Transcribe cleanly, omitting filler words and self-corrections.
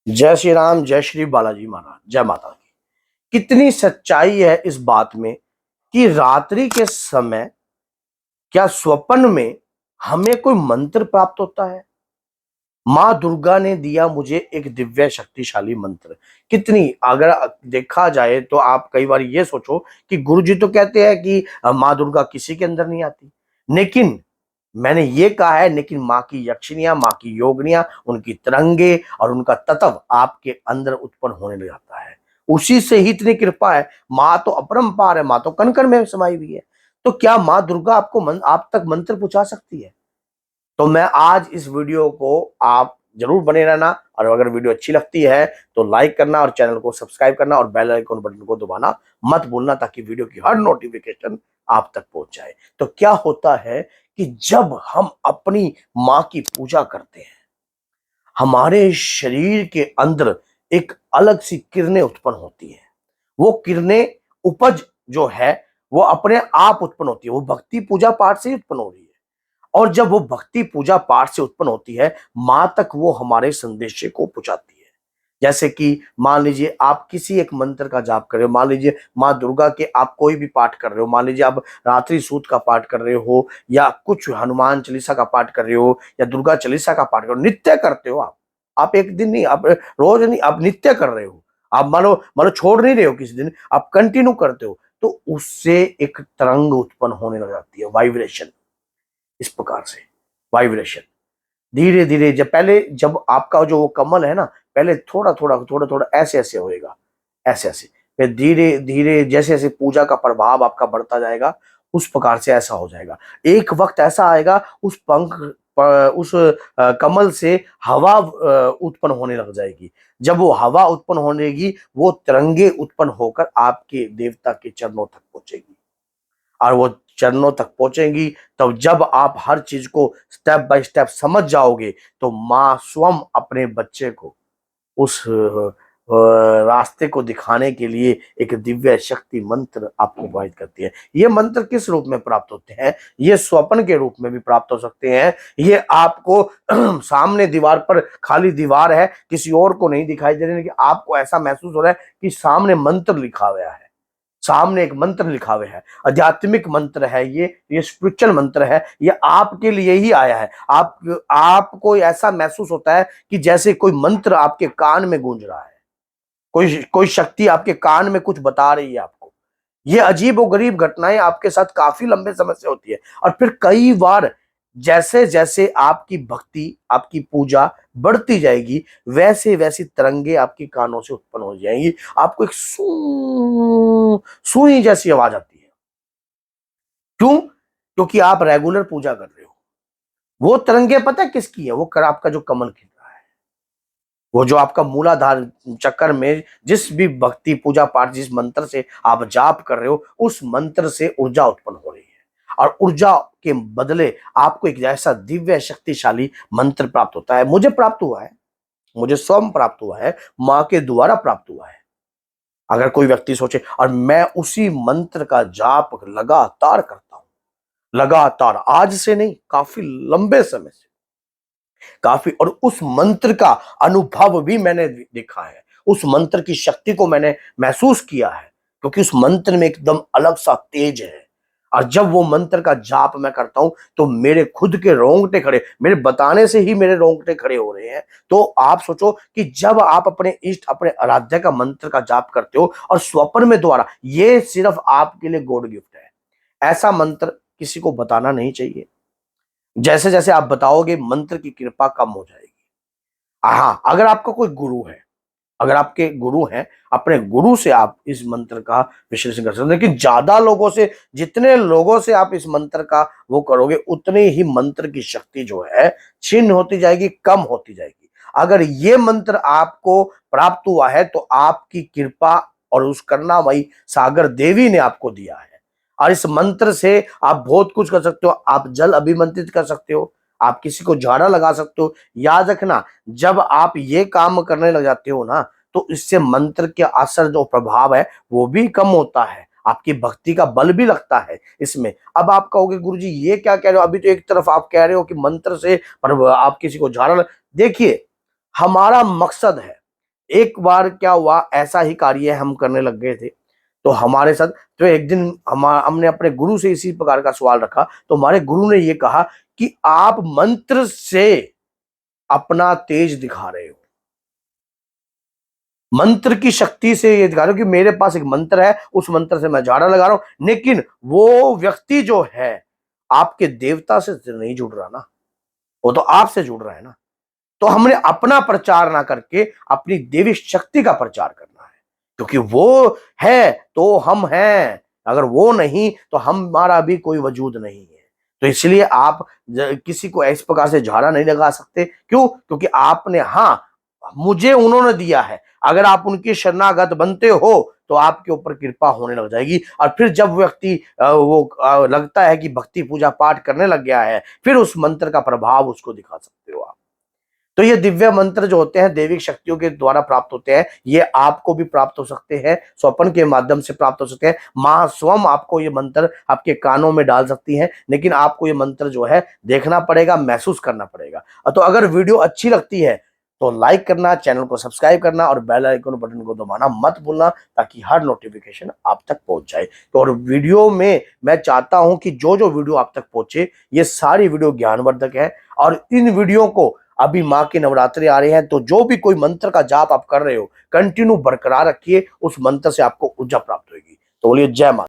जय श्री राम, जय श्री बालाजी महाराज, जय माता की। कितनी सच्चाई है इस बात में कि रात्रि के समय क्या स्वप्न में हमें कोई मंत्र प्राप्त होता है। माँ दुर्गा ने दिया मुझे एक दिव्य शक्तिशाली मंत्र। कितनी अगर देखा जाए तो आप कई बार ये सोचो कि गुरुजी तो कहते हैं कि माँ दुर्गा किसी के अंदर नहीं आती, लेकिन मैंने ये कहा है लेकिन माँ की यक्षिनियां, माँ की योगनियां, उनकी तरंगे और उनका तत्व आपके अंदर उत्पन्न होने लग जाता है। उसी से ही इतनी कृपा है। माँ तो अपरंपार है, माँ तो कण कण में समाई हुई है। तो क्या माँ दुर्गा आप तक मंत्र पहुंचा सकती है? तो मैं आज इस वीडियो को आप जरूर बने रहना, और अगर वीडियो अच्छी लगती है तो लाइक करना और चैनल को सब्सक्राइब करना और बेल आइकन बटन को दबाना मत भूलना, ताकि वीडियो की हर नोटिफिकेशन आप तक पहुंच जाए। तो क्या होता है कि जब हम अपनी माँ की पूजा करते हैं, हमारे शरीर के अंदर एक अलग सी किरणें उत्पन्न होती हैं। वो किरणें उपज जो है वो अपने आप उत्पन्न होती है, वो भक्ति पूजा पाठ से ही उत्पन्न हो रही है। और जब वो भक्ति पूजा पाठ से उत्पन्न होती है, मां तक वो हमारे संदेशे को पहुंचाती है। जैसे कि मान लीजिए आप किसी एक मंत्र का जाप कर रहे हो, मान लीजिए माँ दुर्गा के आप कोई भी पाठ कर रहे हो, मान लीजिए आप रात्रि सूत का पाठ कर रहे हो, या कुछ हनुमान चालीसा का पाठ कर रहे हो, या दुर्गा चालीसा का पाठ कर रहे हो, नित्य करते हो आप एक दिन नहीं, आप रोज नहीं, आप नित्य कर रहे हो। आप मानो मानो छोड़ नहीं रहे हो, किसी दिन आप कंटिन्यू करते हो, तो उससे एक तरंग उत्पन्न होने लग जाती है, वाइब्रेशन। इस प्रकार से वाइब्रेशन धीरे धीरे, जब आपका जो वो कमल है ना, पहले थोड़ा थोड़ा ऐसे ऐसे होएगा, ऐसे ऐसे, फिर धीरे धीरे जैसे जैसे पूजा का प्रभाव आपका बढ़ता जाएगा, उस प्रकार से ऐसा हो जाएगा। एक वक्त ऐसा आएगा उस कमल से हवा उत्पन्न होने लग जाएगी। जब वो हवा उत्पन्न होने लगी, वो तिरंगे उत्पन्न होकर आपके देवता के चरणों तक पहुंचेगी, और वो चरणों तक पहुंचेंगी। तब जब आप हर चीज को स्टेप बाय स्टेप समझ जाओगे, तो माँ स्वयं अपने बच्चे को उस रास्ते को दिखाने के लिए एक दिव्य शक्ति मंत्र आपको प्रोवाइड करती है। ये मंत्र किस रूप में प्राप्त होते हैं? ये स्वप्न के रूप में भी प्राप्त हो सकते हैं। ये आपको सामने दीवार पर खाली दीवार है, किसी और को नहीं दिखाई दे रही, लेकिन आपको ऐसा महसूस हो रहा है कि सामने मंत्र लिखा हुआ है, सामने एक मंत्र लिखा हुआ है, आध्यात्मिक मंत्र है, ये स्पिरिचुअल मंत्र है, ये आपके लिए ही आया है। आपको ऐसा महसूस होता है कि जैसे कोई मंत्र आपके कान में गूंज रहा है, कोई कोई शक्ति आपके कान में कुछ बता रही है आपको। ये अजीब और गरीब घटनाएं आपके साथ काफी लंबे समय से होती है, और फिर कई बार जैसे जैसे आपकी भक्ति, आपकी पूजा बढ़ती जाएगी, वैसे वैसी तरंगे आपके कानों से उत्पन्न हो जाएंगी। आपको एक सुई जैसी आवाज आती है। क्यों? क्योंकि आप रेगुलर पूजा कर रहे हो। वो तरंगे पता है किसकी है? वो कर आपका जो कमल खिल रहा है, वो जो आपका मूलाधार चक्कर में जिस भी भक्ति पूजा पाठ, जिस मंत्र से आप जाप कर रहे हो, उस मंत्र से ऊर्जा उत्पन्न हो रही है, और ऊर्जा के बदले आपको एक ऐसा दिव्य शक्तिशाली मंत्र प्राप्त होता है। मुझे प्राप्त हुआ है, मुझे स्वयं प्राप्त हुआ है, माँ के द्वारा प्राप्त हुआ है। अगर कोई व्यक्ति सोचे, और मैं उसी मंत्र का जाप लगातार करता हूं, लगातार, आज से नहीं, काफी लंबे समय से, काफी, और उस मंत्र का अनुभव भी मैंने देखा है, उस मंत्र की शक्ति को मैंने महसूस किया है, क्योंकि उस मंत्र में एकदम अलग सा तेज है। और जब वो मंत्र का जाप मैं करता हूं, तो मेरे खुद के रोंगटे खड़े, मेरे बताने से ही मेरे रोंगटे खड़े हो रहे हैं। तो आप सोचो कि जब आप अपने इष्ट, अपने आराध्य का मंत्र का जाप करते हो और स्वप्न में द्वारा, ये सिर्फ आपके लिए गॉड गिफ्ट है। ऐसा मंत्र किसी को बताना नहीं चाहिए। जैसे जैसे आप बताओगे, मंत्र की कृपा कम हो जाएगी। हाँ, अगर आपका कोई गुरु है, अगर आपके गुरु हैं, अपने गुरु से आप इस मंत्र का विश्लेषण कर सकते हैं। लेकिन ज्यादा लोगों से, जितने लोगों से आप इस मंत्र का वो करोगे, उतने ही मंत्र की शक्ति जो है क्षीण होती जाएगी, कम होती जाएगी। अगर ये मंत्र आपको प्राप्त हुआ है, तो आपकी कृपा और उस करुणामयी सागर देवी ने आपको दिया है। और इस मंत्र से आप बहुत कुछ कर सकते हो। आप जल अभिमंत्रित कर सकते हो, आप किसी को झाड़ा लगा सकते हो। याद रखना, जब आप ये काम करने लग जाते हो ना, तो इससे मंत्र के असर, जो प्रभाव है, वो भी कम होता है, आपकी भक्ति का बल भी लगता है इसमें। अब आप कहोगे गुरुजी ये क्या कह रहे हो? अभी तो एक तरफ आप कह रहे हो कि मंत्र से पर आप किसी को झाड़ा देखिए, हमारा मकसद है एक बार क्या हुआ, ऐसा ही कार्य हम करने लग गए थे, तो हमारे साथ, तो एक दिन हमने अपने गुरु से इसी प्रकार का सवाल रखा, तो हमारे गुरु ने ये कहा कि आप मंत्र से अपना तेज दिखा रहे हो, मंत्र की शक्ति से ये दिखा रहे हो कि मेरे पास एक मंत्र है, उस मंत्र से मैं झाड़ा लगा रहा हूं, लेकिन वो व्यक्ति जो है आपके देवता से नहीं जुड़ रहा ना, वो तो आपसे जुड़ रहा है ना। तो हमने अपना प्रचार ना करके अपनी देवी शक्ति का प्रचार करना है, क्योंकि वो है तो हम हैं, अगर वो नहीं तो हमारा भी कोई वजूद नहीं है। तो इसलिए आप किसी को इस प्रकार से झाड़ा नहीं लगा सकते। क्यों? क्योंकि आपने, हाँ, मुझे उन्होंने दिया है, अगर आप उनके शरणागत बनते हो तो आपके ऊपर कृपा होने लग जाएगी। और फिर जब व्यक्ति लगता है कि भक्ति पूजा पाठ करने लग गया है, फिर उस मंत्र का प्रभाव उसको दिखा सकते हो आप। तो ये दिव्य मंत्र जो होते हैं दैविक शक्तियों के द्वारा प्राप्त होते हैं, ये आपको भी प्राप्त हो सकते हैं, स्वप्न के माध्यम से प्राप्त हो सकते हैं। मां स्वयं आपको ये मंत्र आपके कानों में डाल सकती हैं, लेकिन आपको ये मंत्र जो है देखना पड़ेगा, महसूस करना पड़ेगा। तो अगर वीडियो अच्छी लगती है तो लाइक करना, चैनल को सब्सक्राइब करना और बेल आइकन बटन को दबाना मत भूलना, ताकि हर नोटिफिकेशन आप तक पहुंच जाए। तो और वीडियो में मैं चाहता हूं कि जो जो वीडियो आप तक पहुंचे, ये सारी वीडियो ज्ञानवर्धक है, और इन वीडियो को, अभी माँ के नवरात्रि आ रहे हैं, तो जो भी कोई मंत्र का जाप आप कर रहे हो, कंटिन्यू बरकरार रखिए, उस मंत्र से आपको ऊर्जा प्राप्त होगी। तो बोलिए जय माता।